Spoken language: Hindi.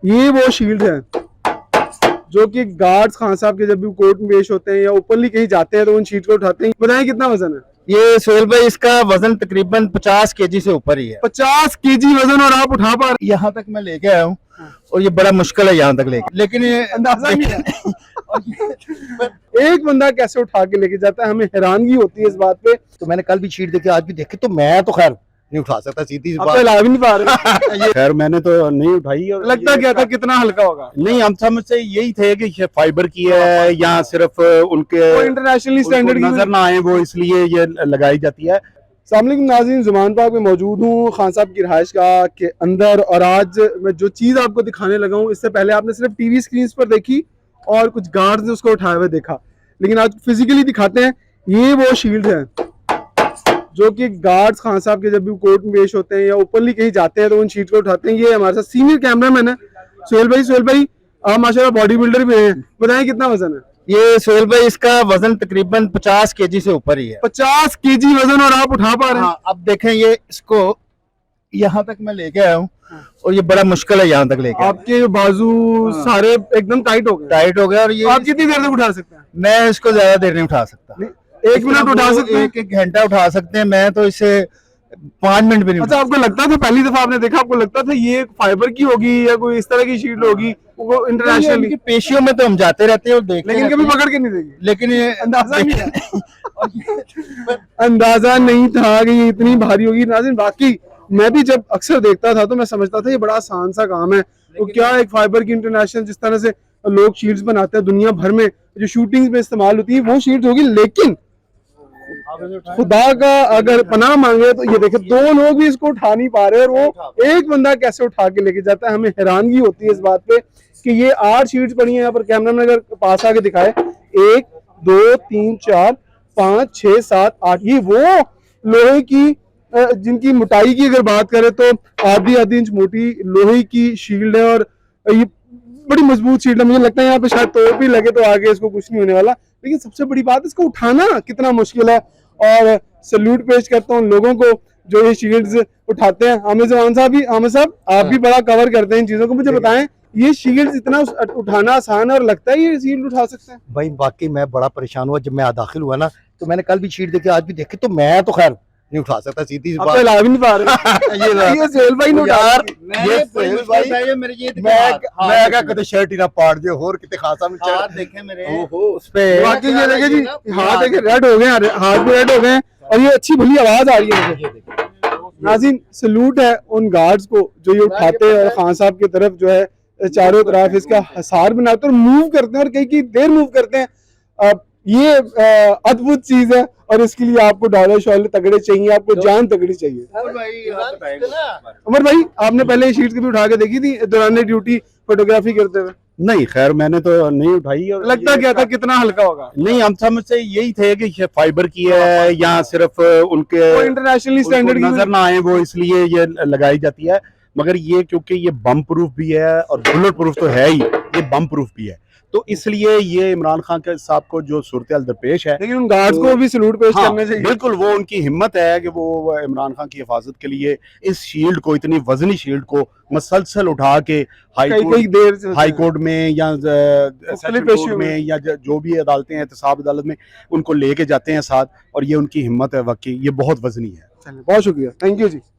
ये वो शील्ड है जो कि गार्ड्स खान साहब के जब भी कोर्ट में पेश होते हैं या ओपनली कहीं जाते हैं तो उन शील्ड को उठाते हैं। बताएं कितना वजन है? ये सोहेल भाई, इसका वजन तकरीबन 50 केजी से ऊपर ही है। 50 केजी वजन और आप उठा पा रहे यहाँ तक मैं लेके आया हूँ और ये बड़ा मुश्किल है यहाँ तक लेके, लेकिन ये अंदाजा नहीं है। एक बंदा कैसे उठा के लेके जाता है, हमें हैरानगी होती है इस बात पे। तो मैंने कल भी शीट देखी, आज भी देखी, तो मैं तो खैर नहीं उठा सकता, सीधी सी आप बात। तो हिला भी नहीं पा रहे। खैर मैंने तो नहीं उठाई। और लगता क्या था कितना हल्का होगा? नहीं, हम समझसे यही थे कि ये फाइबर की है या सिर्फ उनके इंटरनेशनली उनको स्टैंडर्ड की नजर ना आए वो इसलिए ये लगाई जाती है। अस्सलाम वालेकुम नाज़रीन, ज़ुमान पाक में मौजूद हूँ खान साहब की रिहाइश गाह के अंदर। और आज मैं जो चीज़ आपको दिखाने लगा हूँ, इससे पहले आपने सिर्फ टीवी स्क्रीन पर देखी और कुछ गार्ड्स ने उसको उठाए हुए देखा, लेकिन आज फिजिकली दिखाते हैं। ये वो शील्ड है जो कि गार्ड्स खान साहब के जब भी कोर्ट में पेश होते हैं या ओपनली कहीं जाते हैं तो उन शील्ड को उठाते हैं। ये हमारे साथ सीनियर कैमरामैन है सोहेल भाई। सोहेल भाई, आप माशाल्लाह बॉडी बिल्डर भी हैं, बताएं कितना वजन है? ये सोहेल भाई, इसका वजन तकरीबन 50 केजी से ऊपर ही है। 50 केजी वजन और आप उठा पा रहे हैं? हाँ, अब देखें, ये इसको यहाँ तक मैं लेके आया हूँ और ये बड़ा मुश्किल है यहाँ तक लेके आना। आपके बाजू सारे एकदम टाइट हो गए। टाइट हो गया और ये आप कितनी देर तक उठा सकते हैं? मैं इसको ज्यादा देर नहीं उठा सकता। 1 मिनट उठा सकते हैं? एक घंटा उठा सकते हैं, मैं तो इसे 5 मिनट भी नहीं। अच्छा, आपको लगता था पहली दफा आपने देखा, आपको लगता था ये फाइबर की होगी या कोई इस तरह की शील्ड होगी वो इंटरनेशनली? उनकी पेशियों में तो हम जाते रहते हैं और देखते लेकिन रहते कभी हैं, पकड़ के नहीं देखी? लेकिन ये अंदाजा नहीं था। अंदाजा नहीं था कि ये इतनी भारी होगी। नाज़रीन, बाकी मैं भी जब अक्सर देखता था तो मैं समझता था ये बड़ा आसान सा काम है। तो क्या एक फाइबर की इंटरनेशनल जिस तरह से लोग शील्ड्स बनाते हैं दुनिया भर में, जो शूटिंग्स में इस्तेमाल होती है वो शील्ड्स होगी। लेकिन खुदा का अगर पनाह मांगे तो ये देखे, 2 लोग भी इसको उठा नहीं पा रहे और वो एक बंदा कैसे उठा के लेके जाता है। हमें हैरानगी होती है इस बात पे कि ये 8 शीट्स पड़ी हैं यहाँ पर। कैमरा में अगर पास आके दिखाए, 1 2 3 4 5 6 7 8, ये वो लोहे की जिनकी मोटाई की अगर बात करें तो आधी इंच मोटी लोहे की शील्ड है और ये बड़ी मजबूत शील्ड है। मुझे लगता है यहाँ पे शायद तोड़ भी लगे तो आगे इसको कुछ नहीं होने वाला। लेकिन सबसे बड़ी बात, इसको उठाना कितना मुश्किल है। और सल्यूट पेश करता हूँ उन लोगों को जो ये शील्ड्स उठाते हैं। आमिर जमान साहब, आमिर साहब आप भी बड़ा कवर करते हैं इन चीजों को, मुझे बताएं ये शील्ड्स इतना उठाना आसान है और लगता है ये शील्ड उठा सकते हैं? भाई वाकई मैं बड़ा परेशान हुआ जब मैं दाखिल हुआ ना, तो मैंने कल भी शीट देखी, आज भी देखी, तो मैं तो खैर नहीं उठा सकता, सीधी सी आप तो बात। हिला भी नहीं पा रहे। ये सोहेल भाई ने उठा यार, ली। ये सोहेल भाई, मैं क्या कदे शर्ट ही ना पाड़ दे और कितने खासा में चढ़ देखे मेरे उस पे। बाकी ये देखे जी, हाथ देखे रेड हो गए, हाथ भी रेड हो गए और ये अच्छी भली आवाज आ रही है। नाज़रीन, सलूट है उन गार्ड्स को जो ये उठाते हैं और खान साहब की तरफ जो है चारों तरफ इसका हसार बनाते हैं और मूव करते हैं और कई देर मूव करते हैं। ये अद्भुत चीज है और इसके लिए आपको डॉलर शॉलर तगड़े चाहिए, आपको जान तगड़ी चाहिए। उमर भाई, आपने पहले शीट्स कभी उठा के देखी थी दौरान ड्यूटी फोटोग्राफी करते हुए? नहीं, खैर मैंने तो नहीं उठाई। और लगता क्या था कितना हल्का होगा? नहीं, हम समझसे यही थे कि ये फाइबर की है या सिर्फ उनके इंटरनेशनली उनको स्टैंडर्ड की नजर ना आए वो इसलिए ये लगाई जाती है। मगर ये क्योंकि ये बम प्रूफ भी है और बुलेट प्रूफ तो है ही, ये बम प्रूफ भी है, तो इसलिए ये इमरान खान के साहब को जो सूरत दरपेश है, लेकिन उन गार्ड्स को भी सलूट पेश हाँ, करने चाहिए। बिल्कुल वो उनकी हिम्मत है कि वो इमरान खान की हिफाजत के लिए इस शील्ड को, इतनी वजनी शील्ड को मसलसल उठा के कई देर से हाई कोर्ट में या सेशन कोर्ट में या जो भी अदालतें हैं, एहतसाब अदालत में, उनको लेके जाते हैं साथ। और ये उनकी हिम्मत है, वाकई ये बहुत वजनी है। बहुत शुक्रिया, थैंक यू जी।